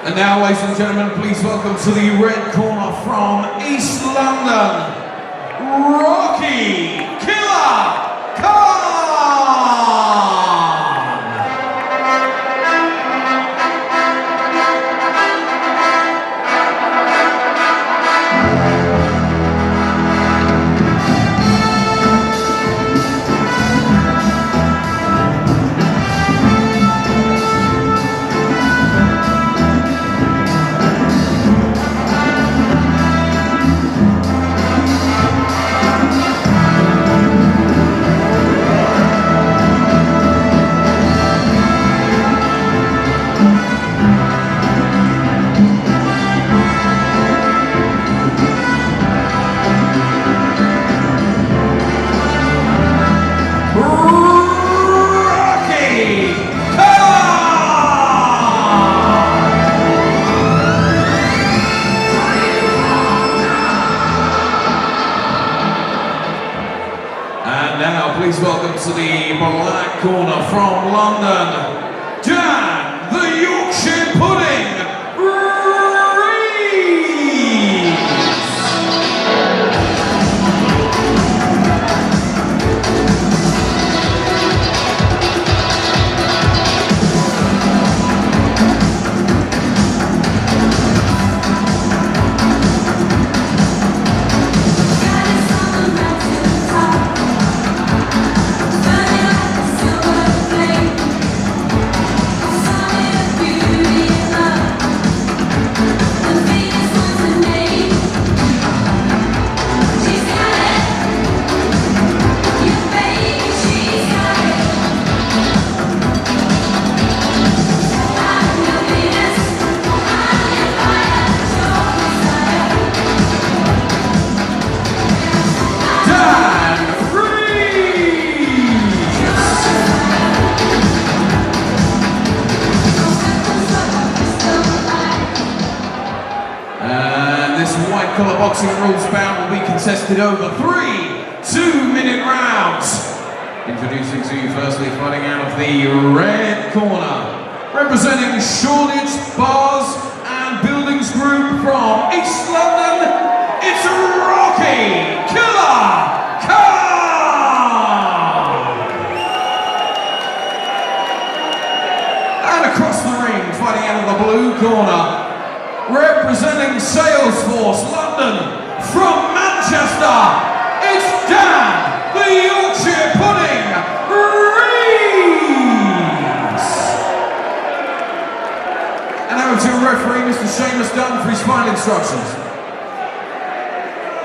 And now, ladies and gentlemen, please welcome to the red corner from East London, Rocky Killer Khan! Please welcome to the black corner from London, Dan, the Yorkshire Pudding, Rees! Colour boxing rules bout will be contested over 3 2-minute rounds. Introducing to you firstly, fighting out of the red corner, representing Shoreditch Bars and Buildings Group from East London, it's Rocky Killer Khan! And across the ring, fighting out of the blue corner, representing Salesforce London from Manchester, it's Dan, the Yorkshire Pudding, Rees! And over to referee, Mr. Seamus Dunn, for his final instructions.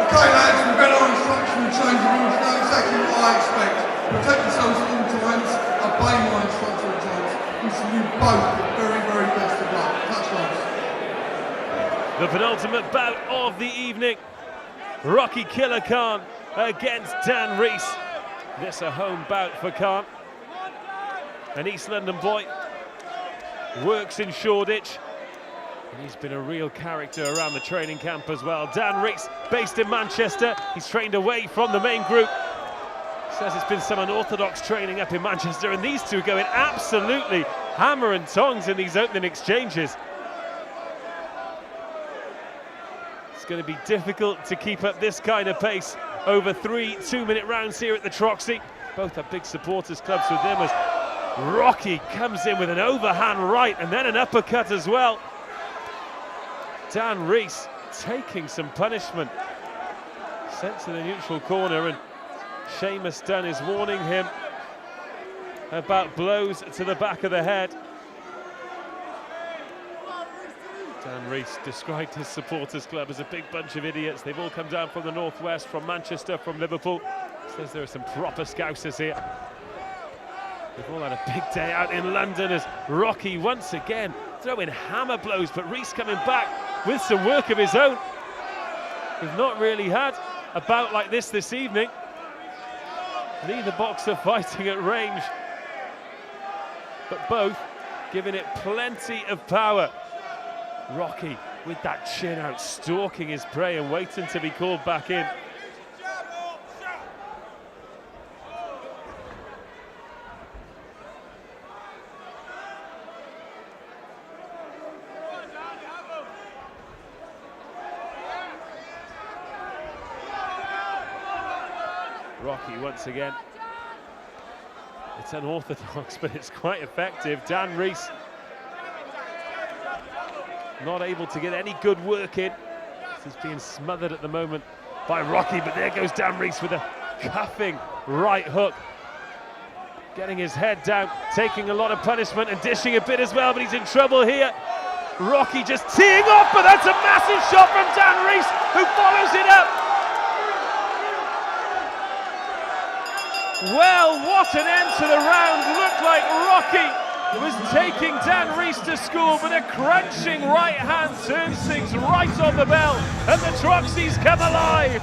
Okay lads, we've got our instruction change of rules, know exactly what I expect. Protect yourselves at all times, obey my instruction at times. Wishing you both the very, very best of luck. Touch gloves. The penultimate bout of the evening, Rocky Killer Khan against Dan Rees. This a home bout for Khan, an East London boy, works in Shoreditch, and he's been a real character around the training camp as well. Dan Rees, based in Manchester, he's trained away from the main group. Says it's been some unorthodox training up in Manchester, and these two going absolutely hammer and tongs in these opening exchanges. Going to be difficult to keep up this kind of pace over 3 2-minute rounds here at the Troxy. Both are big supporters clubs with them, as Rocky comes in with an overhand right and then an uppercut as well. Dan Rees taking some punishment, sent to the neutral corner, and Seamus Dunn is warning him about blows to the back of the head. Dan Rees described his supporters club as a big bunch of idiots. They've all come down from the northwest, from Manchester, from Liverpool. Says there are some proper Scousers here. They've all had a big day out in London, as Rocky once again throwing hammer blows, but Rees coming back with some work of his own. We've not really had a bout like this evening. Neither boxer fighting at range, but both giving it plenty of power. Rocky with that chin out, stalking his prey and waiting to be called back in. Rocky once again. It's unorthodox, but it's quite effective. Dan Rees not able to get any good work in. He's being smothered at the moment by Rocky, but there goes Dan Rees with a cuffing right hook. Getting his head down, taking a lot of punishment and dishing a bit as well, but he's in trouble here. Rocky just teeing off, but that's a massive shot from Dan Rees, who follows it up. Well, what an end to the round. Looked like Rocky was taking Dan Rees to school, but a crunching right hand turns things right on the bell, and the Troxies come alive.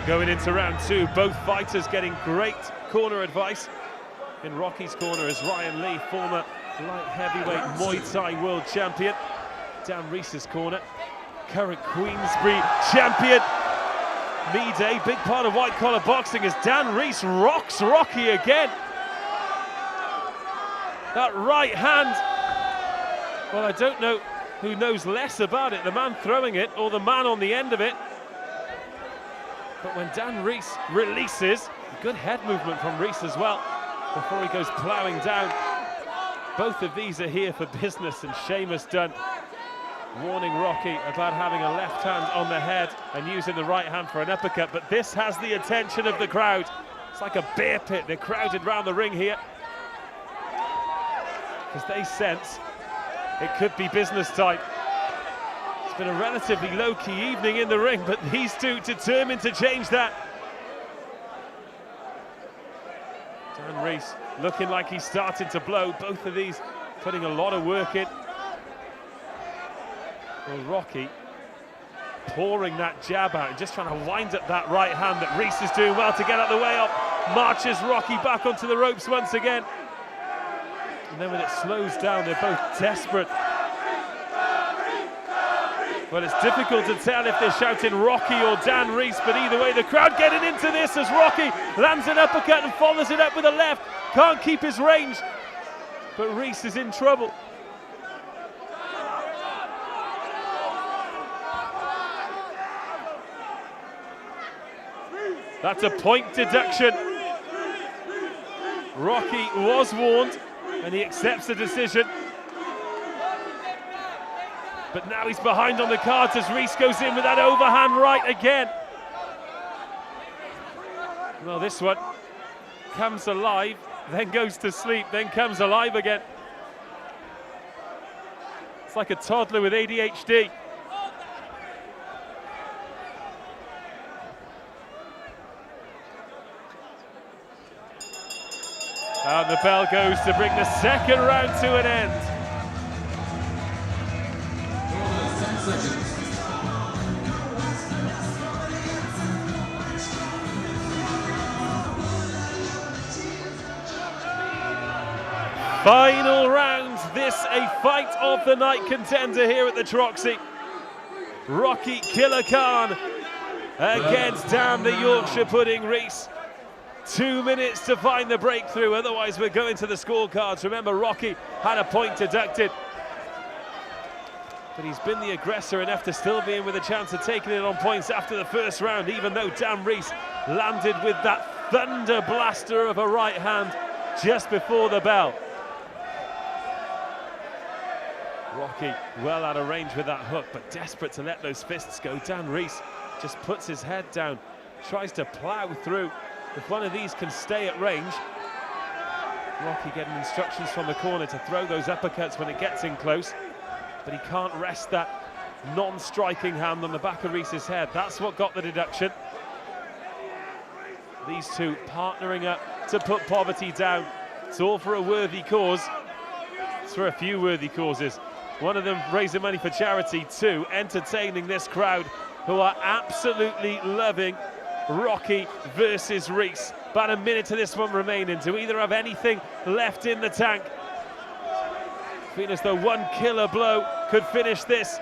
Going into round two, both fighters getting great corner advice. In Rocky's corner is Ryan Lee, former light heavyweight Muay Thai world champion. Dan Rees's corner, current Queensbury champion. Midday, big part of white collar boxing as Dan Rees rocks Rocky again. That right hand, well, I don't know who knows less about it, the man throwing it or the man on the end of it. But when Dan Rees releases, good head movement from Rees as well before he goes ploughing down. Both of these are here for business, and Seamus Dunn warning Rocky about having a left hand on the head and using the right hand for an uppercut, but this has the attention of the crowd. It's like a bear pit. They're crowded round the ring here because they sense it could be business time. It's been a relatively low-key evening in the ring, but these two determined to change that. Dan Rees looking like he's starting to blow. Both of these putting a lot of work in. Well, Rocky pouring that jab out and just trying to wind up that right hand that Rees is doing well to get out of the way of. Marches Rocky back onto the ropes once again. And then when it slows down, they're both desperate. Well, it's difficult to tell if they're shouting Rocky or Dan Rees, but either way, the crowd getting into this as Rocky lands an uppercut and follows it up with a left. Can't keep his range, but Rees is in trouble. That's a point deduction. Rocky was warned, and he accepts the decision. But now he's behind on the cards as Rees goes in with that overhand right again. Well, this one comes alive, then goes to sleep, then comes alive again. It's like a toddler with ADHD. And the bell goes to bring the second round to an end. Final round, this a fight of the night contender here at the Troxy. Rocky Killer Khan against Damn the Yorkshire Pudding Rees. 2 minutes to find the breakthrough, otherwise we're going to the scorecards. Remember, Rocky had a point deducted, but he's been the aggressor enough to still be in with a chance of taking it on points after the first round, even though Dan Rees landed with that thunder blaster of a right hand just before the bell. Rocky well out of range with that hook, but desperate to let those fists go. Dan Rees just puts his head down, tries to plow through. If one of these can stay at range, Rocky getting instructions from the corner to throw those uppercuts when it gets in close, but he can't rest that non-striking hand on the back of Rees's head. That's what got the deduction. These two partnering up to put poverty down. It's all for a worthy cause. It's for a few worthy causes. One of them raising money for charity, two entertaining this crowd who are absolutely loving Rocky versus Rees. About a minute to this one remaining. Do either have anything left in the tank? Feel as though one killer blow could finish this.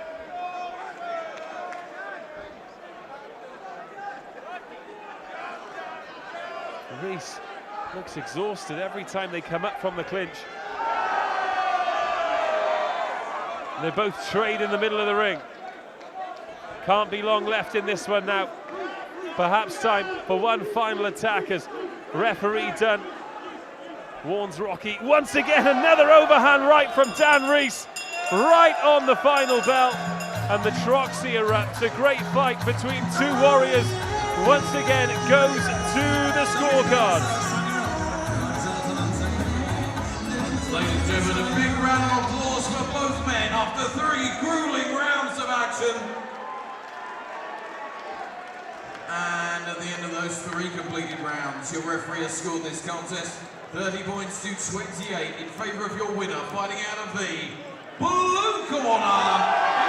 Rees looks exhausted every time they come up from the clinch. They both trade in the middle of the ring. Can't be long left in this one now. Perhaps time for one final attack as referee Dunn warns Rocky. Once again, another overhand right from Dan Rees, right on the final bell. And the Troxy erupts. A great fight between two warriors. Once again, it goes to the scorecards. Ladies and gentlemen, a big round of applause for both men after 3 grueling rounds of action. And at the end of those 3 completed rounds, your referee has scored this contest 30 points to 28 in favour of your winner, fighting out of the blue corner.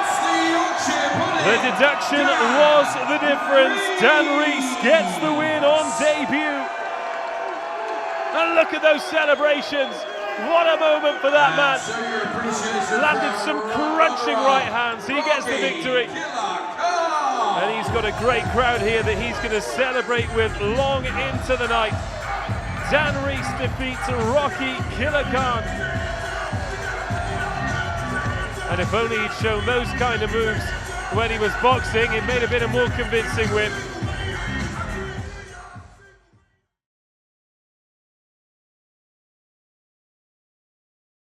It's the Yorkshire Pudding. The deduction was the difference. Dan Rees gets the win on debut. And look at those celebrations. What a moment for that man. Landed some crunching right hands. He gets the victory. And he's got a great crowd here that he's going to celebrate with long into the night. Dan Rees defeats Rocky Killer Khan. And if only he'd shown those kind of moves when he was boxing, it made a bit of more convincing win.